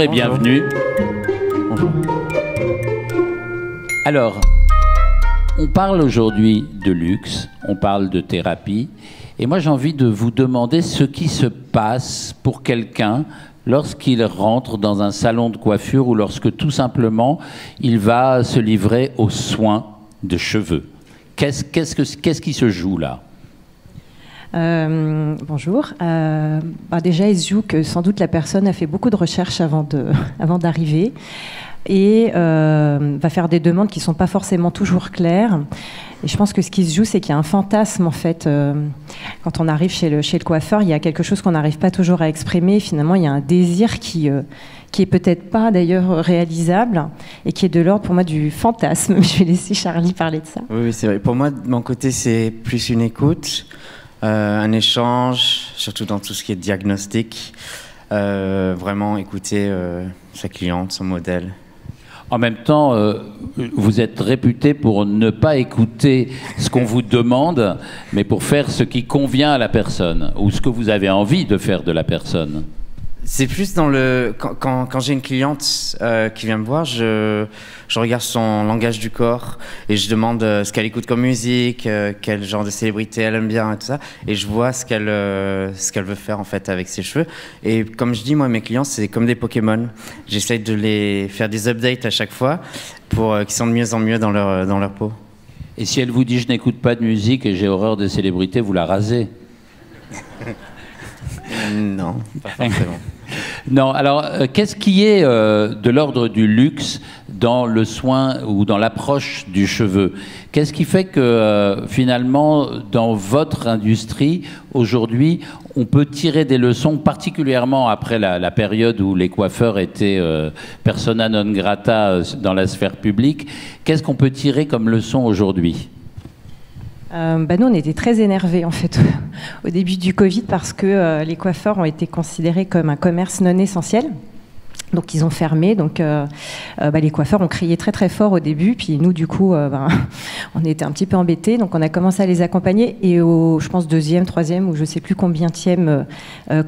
Et bienvenue. Alors, on parle aujourd'hui de luxe, on parle de thérapie, et moi j'ai envie de vous demander ce qui se passe pour quelqu'un lorsqu'il rentre dans un salon de coiffure ou lorsque tout simplement il va se livrer aux soins de cheveux. Qu'est-ce qui se joue là ? Bonjour. Déjà, il se joue que sans doute la personne a fait beaucoup de recherches avant d'arriver et va faire des demandes qui ne sont pas forcément toujours claires. Et je pense que ce qui se joue, c'est qu'il y a un fantasme, en fait. Quand on arrive chez le coiffeur, il y a quelque chose qu'on n'arrive pas toujours à exprimer. Finalement, il y a un désir qui est peut-être pas d'ailleurs réalisable et qui est de l'ordre pour moi du fantasme. Je vais laisser Charlie parler de ça. Oui, c'est vrai. Pour moi, de mon côté, c'est plus une écoute. Un échange, surtout dans tout ce qui est diagnostic, vraiment écouter sa cliente, son modèle. En même temps, vous êtes réputé pour ne pas écouter ce qu'on vous demande, mais pour faire ce qui convient à la personne, ou ce que vous avez envie de faire de la personne. C'est plus dans le... Quand j'ai une cliente qui vient me voir, je regarde son langage du corps et je demande ce qu'elle écoute comme musique, quel genre de célébrité elle aime bien et tout ça. Et je vois ce qu'elle veut faire en fait avec ses cheveux. Et comme je dis, moi, mes clients, c'est comme des Pokémon. J'essaye de les faire des updates à chaque fois pour qu'ils sont de mieux en mieux dans leur peau. Et si elle vous dit « je n'écoute pas de musique et j'ai horreur des célébrités », vous la rasez? Non, pas forcément. Non, alors qu'est-ce qui est de l'ordre du luxe dans le soin ou dans l'approche du cheveu? Qu'est-ce qui fait que finalement, dans votre industrie, aujourd'hui, on peut tirer des leçons, particulièrement après la période où les coiffeurs étaient persona non grata dans la sphère publique? Qu'est-ce qu'on peut tirer comme leçon aujourd'hui? Nous, on était très énervés en fait au début du Covid parce que les coiffeurs ont été considérés comme un commerce non essentiel. Donc ils ont fermé, donc les coiffeurs ont crié très très fort au début, puis nous du coup on était un petit peu embêtés, donc on a commencé à les accompagner et au, je pense, deuxième, troisième ou je sais plus combienième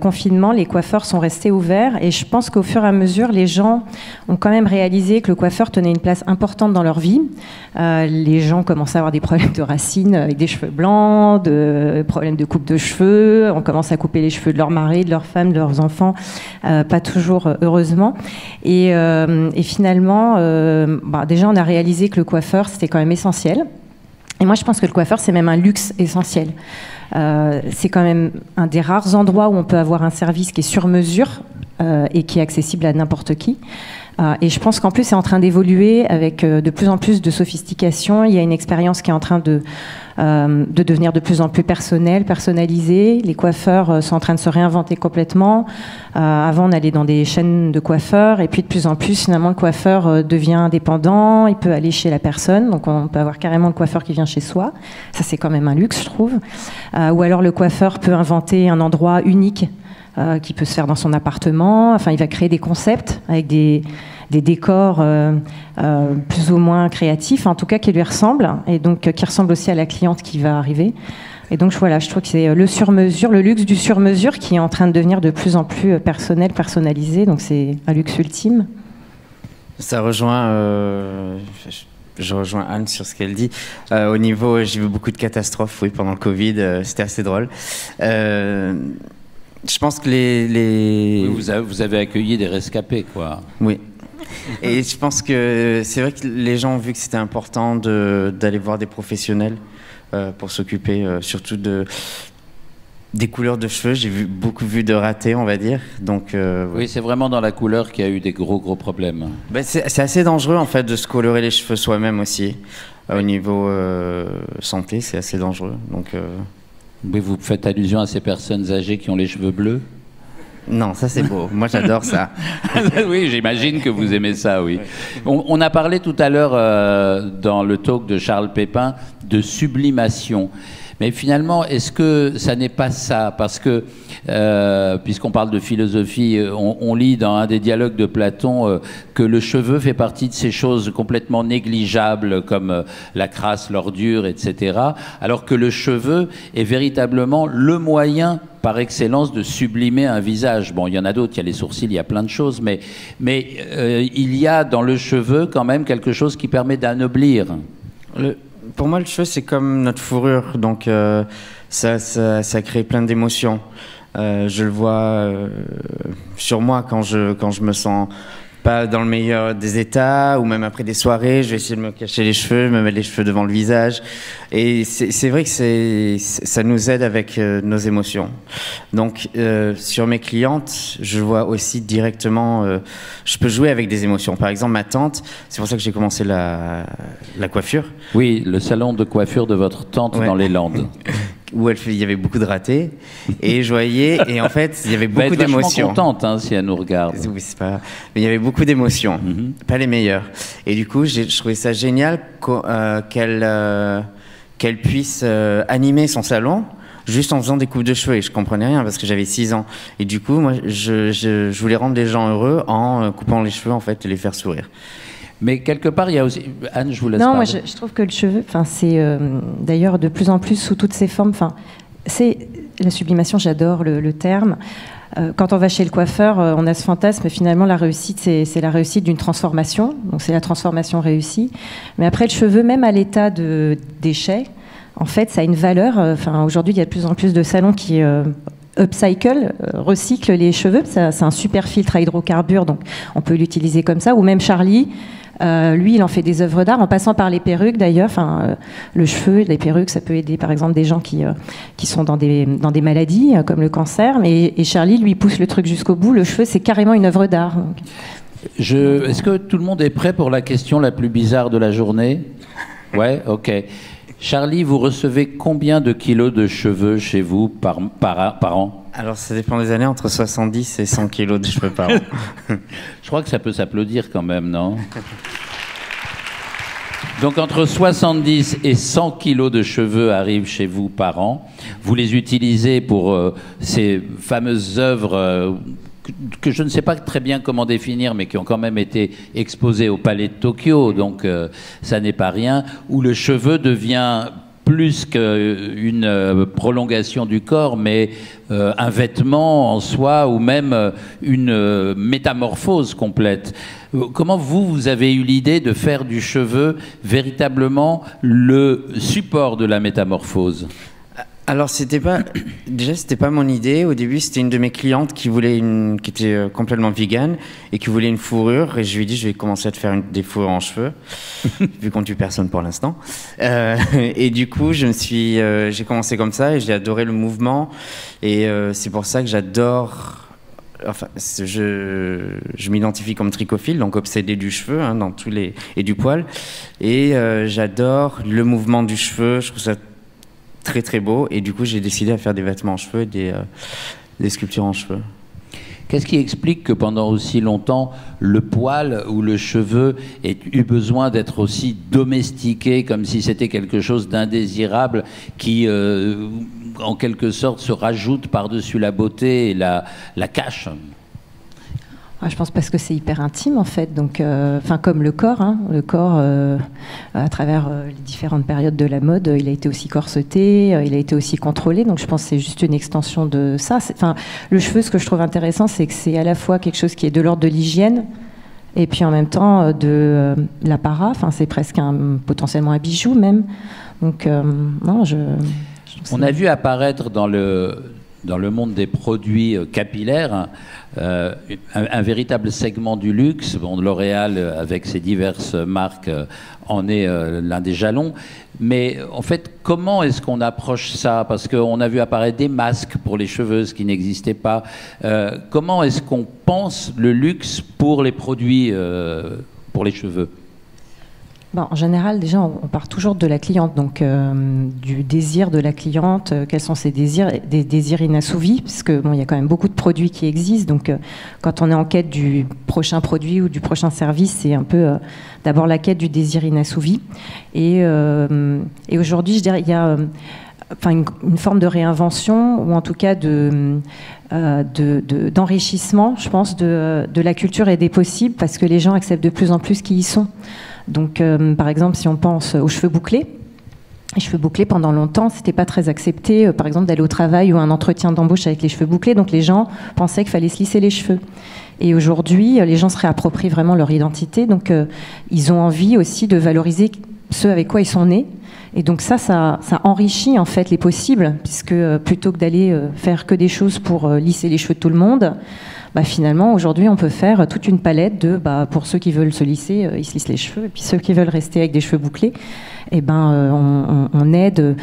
confinement, les coiffeurs sont restés ouverts et je pense qu'au fur et à mesure les gens ont quand même réalisé que le coiffeur tenait une place importante dans leur vie. Les gens commencent à avoir des problèmes de racines avec des cheveux blancs, des problèmes de coupe de cheveux, on commence à couper les cheveux de leur mari, de leur femme, de leurs enfants, pas toujours heureusement. Et finalement, déjà, on a réalisé que le coiffeur, c'était quand même essentiel. Et moi, je pense que le coiffeur, c'est même un luxe essentiel. C'est quand même un des rares endroits où on peut avoir un service qui est sur mesure et qui est accessible à n'importe qui. Et je pense qu'en plus, c'est en train d'évoluer avec de plus en plus de sophistication. Il y a une expérience qui est en train de devenir de plus en plus personnalisée. Les coiffeurs sont en train de se réinventer complètement. Avant, on allait dans des chaînes de coiffeurs, et puis de plus en plus, finalement, le coiffeur devient indépendant. Il peut aller chez la personne, donc on peut avoir carrément le coiffeur qui vient chez soi. Ça, c'est quand même un luxe, je trouve. Ou alors, le coiffeur peut inventer un endroit unique qui peut se faire dans son appartement. Enfin, il va créer des concepts avec des décors plus ou moins créatifs, en tout cas qui lui ressemblent, et donc qui ressemblent aussi à la cliente qui va arriver. Et donc voilà, je trouve que c'est le sur-mesure, le luxe du sur-mesure qui est en train de devenir de plus en plus personnalisé, donc c'est un luxe ultime. Ça rejoint... Je rejoins Anne sur ce qu'elle dit. Au niveau, j'ai vu beaucoup de catastrophes, oui, pendant le Covid, c'était assez drôle. Je pense que Oui, vous avez accueilli des rescapés, quoi. Oui. Et je pense que c'est vrai que les gens ont vu que c'était important d'aller voir des professionnels pour s'occuper surtout des couleurs de cheveux. J'ai beaucoup vu de ratés, on va dire. Donc, oui, c'est vraiment dans la couleur qu'il y a eu des gros problèmes. C'est assez dangereux, en fait, de se colorer les cheveux soi-même aussi. Au niveau santé, c'est assez dangereux. Donc... Oui, vous faites allusion à ces personnes âgées qui ont les cheveux bleus? Non, ça c'est beau. Moi j'adore ça. Oui, j'imagine que vous aimez ça, oui. On a parlé tout à l'heure dans le talk de Charles Pépin de sublimation. Mais finalement, est-ce que ça n'est pas ça? Parce que, puisqu'on parle de philosophie, on lit dans un des dialogues de Platon que le cheveu fait partie de ces choses complètement négligeables comme la crasse, l'ordure, etc. Alors que le cheveu est véritablement le moyen par excellence de sublimer un visage. Bon, il y en a d'autres, il y a les sourcils, il y a plein de choses, mais il y a dans le cheveu quand même quelque chose qui permet d'anoblir. Pour moi, le cheveu, c'est comme notre fourrure, donc ça crée plein d'émotions. Je le vois sur moi quand je me sens pas dans le meilleur des états, ou même après des soirées, je vais essayer de me cacher les cheveux, me mettre les cheveux devant le visage. Et c'est vrai que ça nous aide avec nos émotions. Donc, sur mes clientes, je vois aussi directement, je peux jouer avec des émotions. Par exemple, ma tante, c'est pour ça que j'ai commencé la coiffure. Oui, le salon de coiffure de votre tante dans les Landes. Où il y avait beaucoup de ratés, et je voyais, et en fait, il y avait beaucoup d'émotions. Elle est vachement contente, hein, si elle nous regarde. Oui, c'est pas... Mais il y avait beaucoup d'émotions, pas les meilleures. Et du coup, je trouvais ça génial qu'elle puisse animer son salon juste en faisant des coupes de cheveux, et je comprenais rien parce que j'avais 6 ans. Et du coup, moi, je voulais rendre les gens heureux en coupant les cheveux, en fait, et les faire sourire. Mais quelque part, il y a aussi... Anne, je vous laisse parler. Non, moi, je trouve que le cheveu, c'est d'ailleurs de plus en plus sous toutes ses formes. C'est la sublimation, j'adore le terme. Quand on va chez le coiffeur, on a ce fantasme, finalement, la réussite, c'est la réussite d'une transformation. Donc, c'est la transformation réussie. Mais après, le cheveu, même à l'état de déchet, en fait, ça a une valeur. Aujourd'hui, il y a de plus en plus de salons qui... upcycle, recycle les cheveux. C'est un super filtre à hydrocarbures, donc on peut l'utiliser comme ça. Ou même Charlie, lui, il en fait des œuvres d'art, en passant par les perruques d'ailleurs. Le cheveu, les perruques, ça peut aider par exemple des gens qui sont dans des maladies comme le cancer. Et Charlie, lui, pousse le truc jusqu'au bout. Le cheveu, c'est carrément une œuvre d'art. Est-ce que tout le monde est prêt pour la question la plus bizarre de la journée? Ouais, ok. Charlie, vous recevez combien de kilos de cheveux chez vous par an? Alors, ça dépend des années, entre 70 et 100 kilos de cheveux par an. Je crois que ça peut s'applaudir quand même, non? Donc, entre 70 et 100 kilos de cheveux arrivent chez vous par an. Vous les utilisez pour ces fameuses œuvres que je ne sais pas très bien comment définir, mais qui ont quand même été exposées au Palais de Tokyo, donc ça n'est pas rien, où le cheveu devient plus qu'une prolongation du corps, mais un vêtement en soi, ou même une métamorphose complète. Comment vous avez eu l'idée de faire du cheveu véritablement le support de la métamorphose ? Alors, c'était pas mon idée. Au début, c'était une de mes clientes qui était complètement vegan et qui voulait une fourrure. Et je lui ai dit, je vais commencer à te faire des fourrures en cheveux, vu qu'on tue personne pour l'instant. Et du coup, j'ai commencé comme ça et j'ai adoré le mouvement. Et c'est pour ça que j'adore. Enfin, je m'identifie comme trichophile, donc obsédé du cheveu, hein, et du poil. Et j'adore le mouvement du cheveu. Je trouve ça très très beau, et du coup j'ai décidé à faire des vêtements en cheveux et des sculptures en cheveux. Qu'est-ce qui explique que pendant aussi longtemps le poil ou le cheveu ait eu besoin d'être aussi domestiqué, comme si c'était quelque chose d'indésirable qui en quelque sorte se rajoute par-dessus la beauté et la cache? Je pense parce que c'est hyper intime en fait, donc, comme le corps, hein, à travers les différentes périodes de la mode, il a été aussi corseté, il a été aussi contrôlé, donc je pense que c'est juste une extension de ça. Le cheveu, ce que je trouve intéressant, c'est que c'est à la fois quelque chose qui est de l'ordre de l'hygiène, et puis en même temps de l'apparat, c'est presque potentiellement un bijou même. Donc non, on a vu apparaître dans le monde des produits capillaires, un véritable segment du luxe. Bon, L'Oréal, avec ses diverses marques, en est l'un des jalons. Mais en fait, comment est-ce qu'on approche ça? Parce qu'on a vu apparaître des masques pour les cheveux, ce qui n'existait pas. Comment est-ce qu'on pense le luxe pour les produits pour les cheveux? En général, déjà, on part toujours de la cliente, donc du désir de la cliente, quels sont ses désirs, des désirs inassouvis, parce que il y a quand même beaucoup de produits qui existent, donc quand on est en quête du prochain produit ou du prochain service, c'est un peu d'abord la quête du désir inassouvi. Et aujourd'hui, je dirais, il y a une forme de réinvention, ou en tout cas d'enrichissement, je pense, de la culture et des possibles, parce que les gens acceptent de plus en plus qui y sont. Donc, par exemple, si on pense aux cheveux bouclés, Les cheveux bouclés, pendant longtemps, c'était pas très accepté, par exemple, d'aller au travail ou un entretien d'embauche avec les cheveux bouclés. Donc les gens pensaient qu'il fallait se lisser les cheveux. Et aujourd'hui, les gens se réapproprient vraiment leur identité. Donc ils ont envie aussi de valoriser ce avec quoi ils sont nés. Et donc ça enrichit en fait les possibles, puisque plutôt que d'aller faire que des choses pour lisser les cheveux de tout le monde, finalement, aujourd'hui, on peut faire toute une palette de, pour ceux qui veulent se lisser, ils se lissent les cheveux, et puis ceux qui veulent rester avec des cheveux bouclés, on aide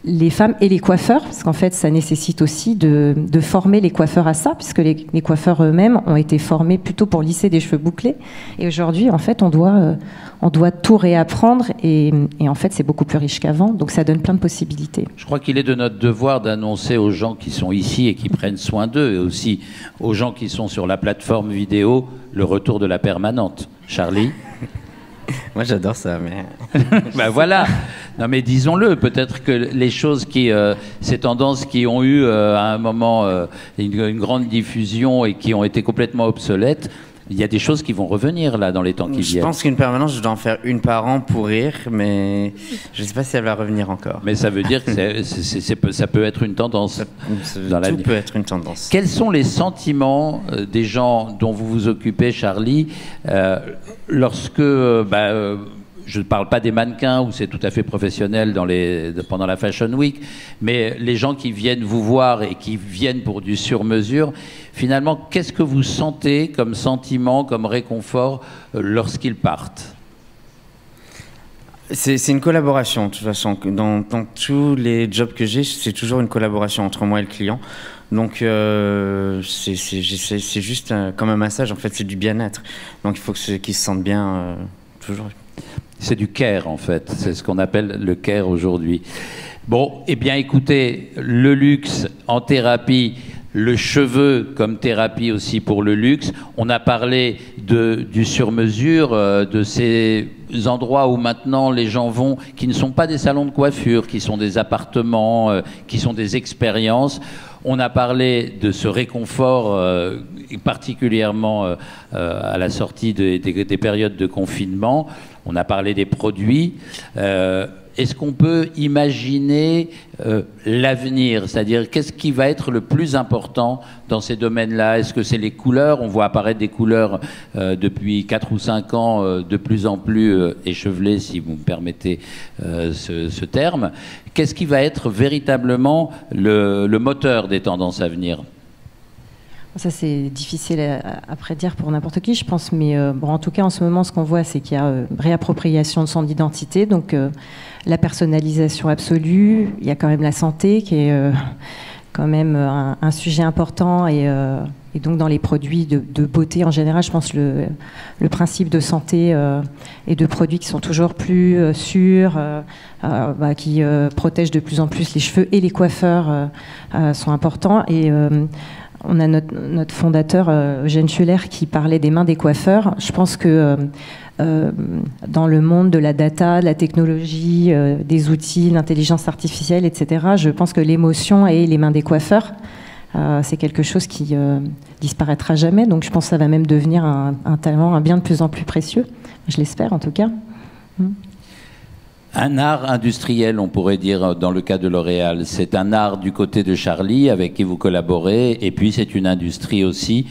les femmes et les coiffeurs, parce qu'en fait, ça nécessite aussi de former les coiffeurs à ça, puisque les coiffeurs eux-mêmes ont été formés plutôt pour lisser des cheveux bouclés. Et aujourd'hui, en fait, on doit tout réapprendre, et en fait, c'est beaucoup plus riche qu'avant, donc ça donne plein de possibilités. Je crois qu'il est de notre devoir d'annoncer aux gens qui sont ici et qui prennent soin d'eux, et aussi aux gens qui sont sur la plateforme vidéo, le retour de la permanente. Charlie ? Moi, j'adore ça, mais... Voilà. Non, mais disons-le, peut-être que les choses ces tendances qui ont eu à un moment une grande diffusion et qui ont été complètement obsolètes, il y a des choses qui vont revenir là dans les temps qui viennent. Je pense qu'une permanence, je dois en faire une par an pour rire, mais je ne sais pas si elle va revenir encore. Mais ça veut dire que ça peut être une tendance dans l'avenir. Tout peut être une tendance. Quels sont les sentiments des gens dont vous vous occupez, Charlie, lorsque... je ne parle pas des mannequins où c'est tout à fait professionnel pendant la Fashion Week, mais les gens qui viennent vous voir et qui viennent pour du sur-mesure, finalement, qu'est-ce que vous sentez comme sentiment, comme réconfort lorsqu'ils partent ? C'est une collaboration, de toute façon. Dans tous les jobs que j'ai, c'est toujours une collaboration entre moi et le client. Donc, c'est juste comme un massage, en fait, c'est du bien-être. Donc, il faut qu'ils se sentent bien toujours. C'est du care, en fait. C'est ce qu'on appelle le care aujourd'hui. Bon, eh bien, écoutez, le luxe en thérapie, le cheveu comme thérapie aussi pour le luxe. On a parlé du sur-mesure, de ces endroits où maintenant les gens vont, qui ne sont pas des salons de coiffure, qui sont des appartements, qui sont des expériences. On a parlé de ce réconfort, particulièrement à la sortie des périodes de confinement. On a parlé des produits. Est-ce qu'on peut imaginer l'avenir? C'est-à-dire, qu'est-ce qui va être le plus important dans ces domaines-là? Est-ce que c'est les couleurs? On voit apparaître des couleurs depuis 4 ou 5 ans de plus en plus échevelées, si vous me permettez ce terme. Qu'est-ce qui va être véritablement le moteur des tendances à venir? Ça, c'est difficile à prédire pour n'importe qui, je pense. Mais en tout cas, en ce moment, ce qu'on voit, c'est qu'il y a réappropriation de son identité. Donc, la personnalisation absolue. Il y a quand même la santé qui est quand même un sujet important. Et donc, dans les produits de beauté, en général, je pense le principe de santé et de produits qui sont toujours plus sûrs, qui protègent de plus en plus les cheveux et les coiffeurs sont importants. Et... on a notre fondateur, Eugène Schuller, qui parlait des mains des coiffeurs. Je pense que dans le monde de la data, de la technologie, des outils, l'intelligence artificielle, etc., je pense que l'émotion et les mains des coiffeurs, c'est quelque chose qui disparaîtra jamais. Donc je pense que ça va même devenir un talent, un bien de plus en plus précieux. Je l'espère, en tout cas. Un art industriel, on pourrait dire, dans le cas de L'Oréal. C'est un art du côté de Charlie, avec qui vous collaborez, et puis c'est une industrie aussi,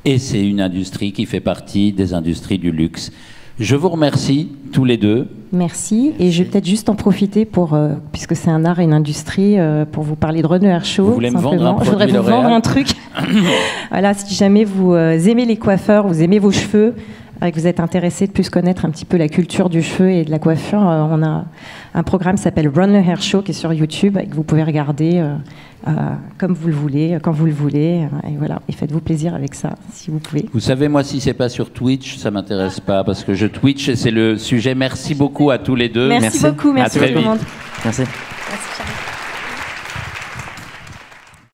et c'est une industrie qui fait partie des industries du luxe. Je vous remercie, tous les deux. Merci, et je vais peut-être juste en profiter pour, puisque c'est un art et une industrie, pour vous parler de Renaud Hershow. Vous voulez me vendre un produit L'Oréal ? Je voudrais vous vendre un truc. Voilà, si jamais vous aimez les coiffeurs, vous aimez vos cheveux, et que vous êtes intéressé de plus connaître un petit peu la culture du cheveu et de la coiffure, on a un programme qui s'appelle Run le Hair Show qui est sur YouTube et que vous pouvez regarder comme vous le voulez, quand vous le voulez, et voilà. Et faites-vous plaisir avec ça, si vous pouvez. Vous savez, moi, si c'est pas sur Twitch, ça m'intéresse pas parce que je Twitch et c'est le sujet. Merci beaucoup à tous les deux. Merci beaucoup, merci tout le monde. Merci.